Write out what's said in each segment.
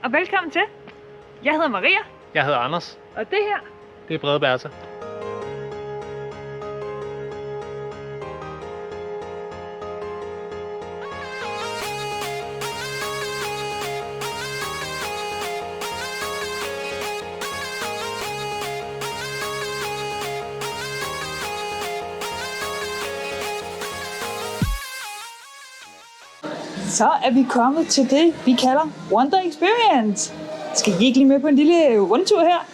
og velkommen til. Jeg hedder Maria. Jeg hedder Anders. Og det her, det er Brede Berta. så er vi kommet til det, vi kalder WONDR Experience. Skal I ikke lige med på en lille rundtur her?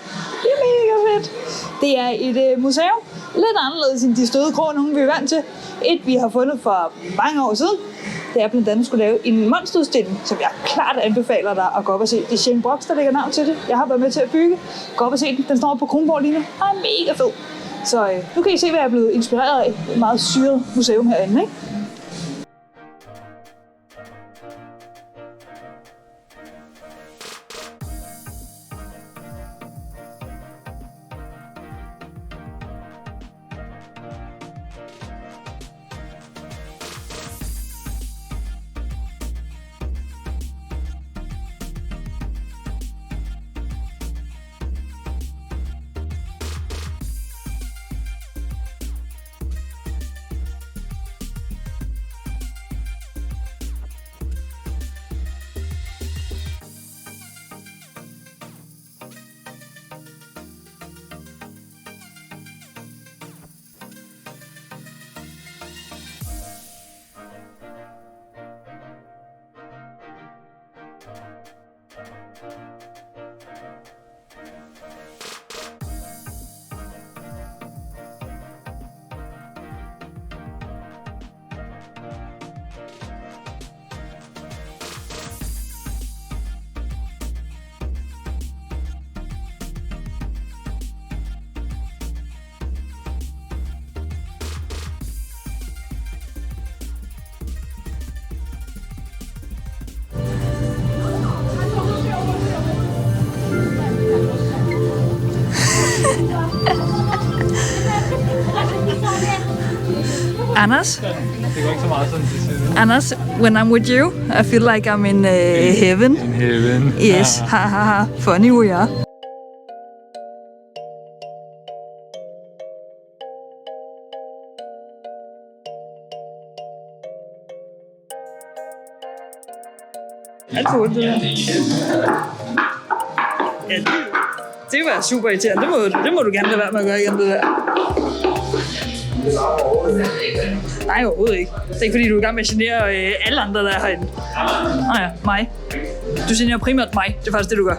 Det er mega fedt. Det er et museum, lidt anderledes end de støde krog, nogen vi er vant til. Et, vi har fundet for mange år siden. Det er blandt andet at skulle lave en monsterudstilling, som jeg klart anbefaler dig at gå op og se. Det er Shane Brox, der lægger navn til det. Jeg har været med til at bygge. Gå op og se den. Den står på Kronborg lige nu. Og er mega fed. Så nu kan I se, hvad jeg er blevet inspireret af. Et meget syret museum herinde, ikke? Anders? Det går ikke så meget sådan til siden. Anders, when I'm with you, I feel like I'm in heaven. In heaven. Yes, ha ha ha. Funny we are. Ja, det var super irriterende. Det må du gerne lade være med at gøre igen, det der. Nej, overhovedet ikke. Det er ikke fordi, du er i gang med at genere alle andre, der er herinde. Nå ja, mig. Du generer primært mig. Det er faktisk det, du gør.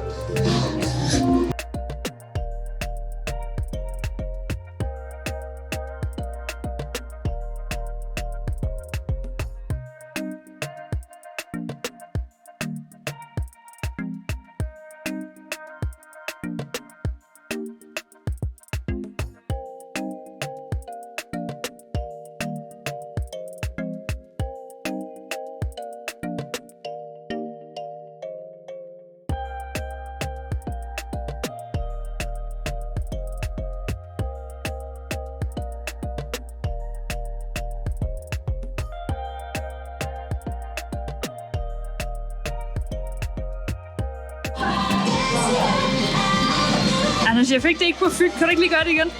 Anders, jeg fik det ikke på fyld. Kan du ikke lige gøre det igen?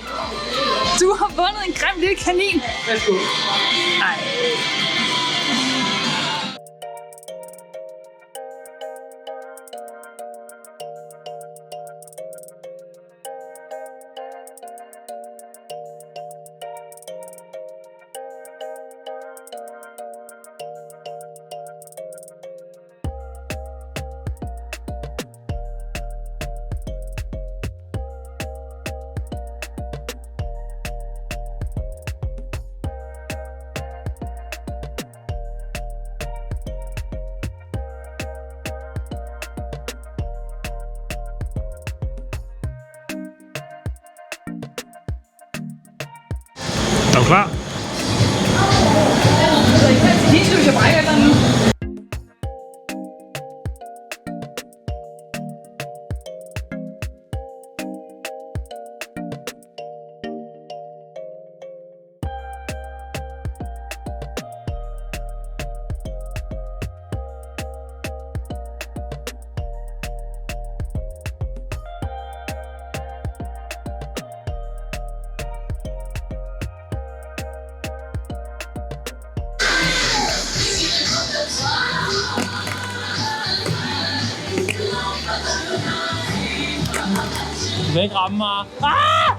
Du har vundet en grim lille kanin. Værsgo. Nej. Er du klar? Hvis jeg brækker eller nu. Du kan ikke ramme mig. Ah!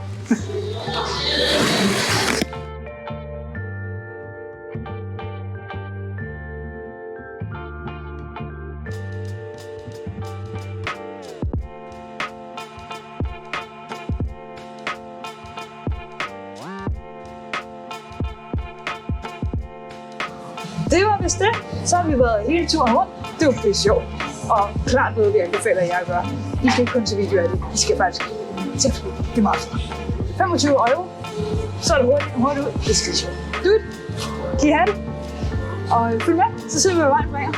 Det var vist det. Så har vi været hele turen rundt. Det var pisse sjovt. Og klart noget, vi anbefaler jer at gøre. I skal ikke kun til video af det. I skal faktisk til at det er meget fedt. 25 €. Så er det hurtigt ud. Det skal sjovt. Kan I have det? Og følg med, så ser vi, hvad vejen bringer.